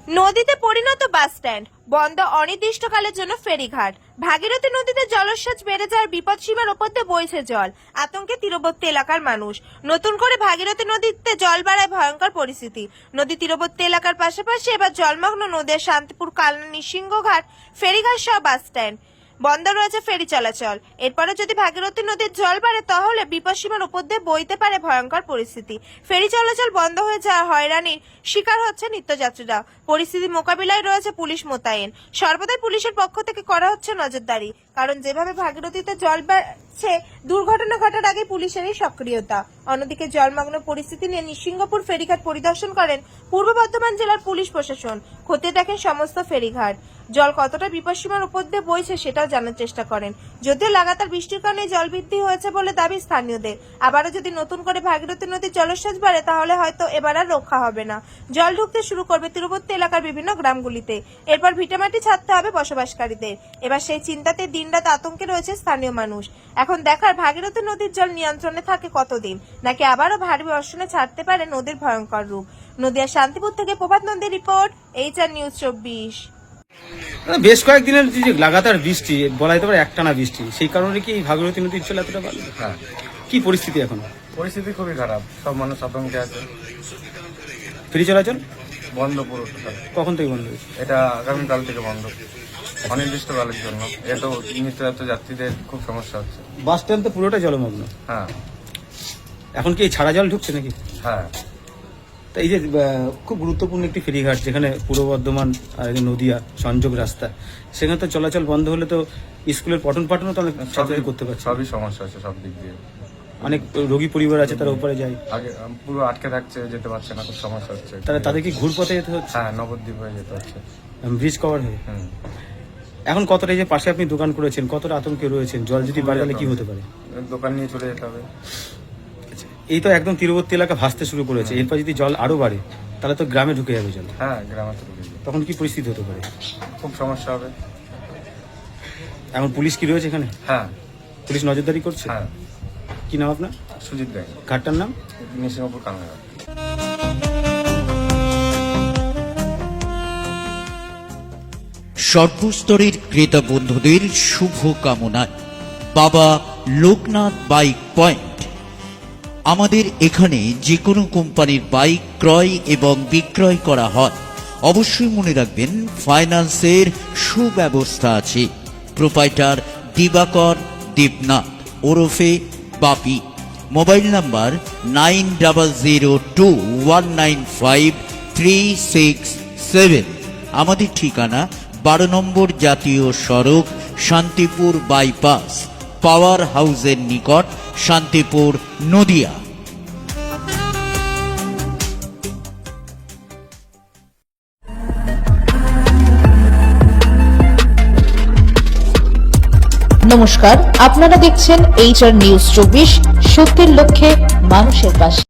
নদীতে পরিণত bus stand, বন্ধ অনির্দিষ্টকালের জন্য ফেরিঘাট। ভাগীরথী নদীতে জলস্রোত বেড়ে যাওয়ার বিপদসীমার ওপর দিয়ে বইছে জল, আতঙ্কে তীরবর্তী এলাকার মানুষ। নতুন করে ভাগীরথী নদীতে জল বাড়ায় ভয়ঙ্কর পরিস্থিতি। নদী তীরবর্তী এলাকার পাশাপাশি এবার জলমগ্ন নদীর শান্তিপুর, কালনা, নৃসিংহঘাট, ফেরিঘাট সহ বাস স্ট্যান্ড বন্ধ রয়েছে ফেরি চলাচল। এরপরে যদি ভাগীরথী নদীর জল বাড়ে তাহলে বিপদসীমার উপর দিয়ে বইতে পারে ভয়ঙ্কর পরিস্থিতি। ফেরি চলাচল বন্ধ হয়ে যাওয়া হয়রানির শিকার হচ্ছে নিত্যযাত্রীরা। পরিস্থিতি মোকাবিলায় রয়েছে পুলিশ মোতায়েন। সর্বদাই পুলিশের পক্ষ থেকে করা হচ্ছে নজরদারি, কারণ যেভাবে ভাগীরথীতে জল বাড়ছে দুর্ঘটনা ঘটার আগে পুলিশেরই সক্রিয়তা। অন্যদিকে জলমগ্ন পরিস্থিতি নিয়ে নৃসিংহপুর ফেরিঘাট পরিদর্শন করেন পূর্ব বর্ধমান জেলার পুলিশ প্রশাসন। খতিয়ে দেখেন সমস্ত ফেরিঘাট। জল কতটা বিপদসীমার উপর দিয়ে বইছে সেটাও জানার চেষ্টা করেন। যদিও লাগাতার বৃষ্টির কারণে জল বৃদ্ধি হয়েছে বলে দাবি স্থানীয়দের। আবারও যদি নতুন করে ভাগীরথী নদীর জলস্রোত বাড়ে তাহলে হয়তো এবার আর রক্ষা হবে না। জল ঢুকতে শুরু করবে তীরবর্তী এলাকার বিভিন্ন গ্রামগুলিতে। এরপর ভিটামাটি ছাড়তে হবে বসবাসকারীদের। এবার সেই চিন্তাতে দিনরাত আতঙ্কে রয়েছে স্থানীয় মানুষ। এখন দেখার ভাগীরথী নদীর জল নিয়ন্ত্রণে থাকে কতদিন, নাকি আবারও ভারী বর্ষণে ছাড়তে পারে নদীর ভয়ঙ্কর রূপ। নদিয়া শান্তিপুর থেকে প্রভাত নন্দীর রিপোর্ট, HR নিউজ 24। বেশ কয়েকদিনের যে লাগাতার বৃষ্টি, বলা যেতে পারে একটানা বৃষ্টি, সেই কারণে কি ভাগীরথী নদীর জল এতটা বাড়লো? হ্যাঁ, কি পরিস্থিতি এখন? পরিস্থিতি খুবই খারাপ, সব মানুষ আতঙ্কে আছে। ফেরি চলাচল বন্ধ পুরো টোটাল। কখন থেকে বন্ধ হয়েছে? এটা আগামীকাল থেকে বন্ধ, অনির্দিষ্টকালের জন্য। এ তো যাত্রীদের খুব সমস্যা হচ্ছে। বাস স্ট্যান্ড তো পুরোটা জলমগ্ন। হ্যাঁ। এখন কি ছাড়া জল ঢুকছে নাকি? হ্যাঁ। তা এই যে খুব গুরুত্বপূর্ণ একটি ফেরিঘাট, যেখানে পূর্ব বর্ধমান আর নদিয়া সংযোগ রাস্তা, সেখানে তো চলাচল বন্ধ হলে তো স্কুলের পঠন পাঠনও তো অনেক ছাত্রী করতে পারছে। সবই সমস্যা আছে সব দিক দিয়ে। অনেক রোগী পরিবার আছে, তারা উপরে যায়, আগে পুরো আটকে থাকছে, যেতে পারছে না, খুব সমস্যা হচ্ছে। তাদের কি ঘুরপথে যেতে হচ্ছে? হ্যাঁ, নবদ্বীপ হয়ে যেতে হচ্ছে, ব্রিজ কভার হয়ে। এখন কতটা, এই যে পাশে আপনি দোকান করেছেন, কতটা আতঙ্কে রয়েছেন? জল যদি বাড়ে তাহলে কি হতে পারে? দোকান নিয়ে চলে যেতে হবে। এই তো একদম তীরবর্তী এলাকা ভাসতে শুরু করেছে, এরপর যদি জল আরো বাড়ে তাহলে তো গ্রামে ঢুকে যাবে জল। হ্যাঁ, গ্রামে তো ঢুকে যাবে। তখন কি পরিস্থিতি হতে পারে? খুব সমস্যা হবে। এখন পুলিশ কি রয়েছে এখানে? হ্যাঁ, পুলিশ নজরদারি করছে। হ্যাঁ। কি নাম আপনার? সুজিত ব্যাংক। ঘাটটার নাম? নৃসিংহপুর, কালনা। সর্বস্তরের ক্রেতা বন্ধুদের শুভ কামনায় বাবা লোকনাথ বাইক পয়েন্ট। আমাদের এখানে যে কোনো কোম্পানির বাইক ক্রয় এবং বিক্রয় করা হয়। অবশ্যই মনে রাখবেন, ফাইন্যান্সের সুব্যবস্থা আছে। প্রোপাইটার দিবাকর দেবনাথ ওরফে বাপি। Mobile number 9002195367। আমাদের ঠিকানা 12 নম্বর জাতীয় সড়ক, শান্তিপুর বাইপাস, পাওয়ার হাউসের নিকট, শান্তিপুর, নদিয়া। নমস্কার, আপনারা দেখছেন HR নিউজ 24, সত্যের লক্ষ্যে মানুষের পাশে।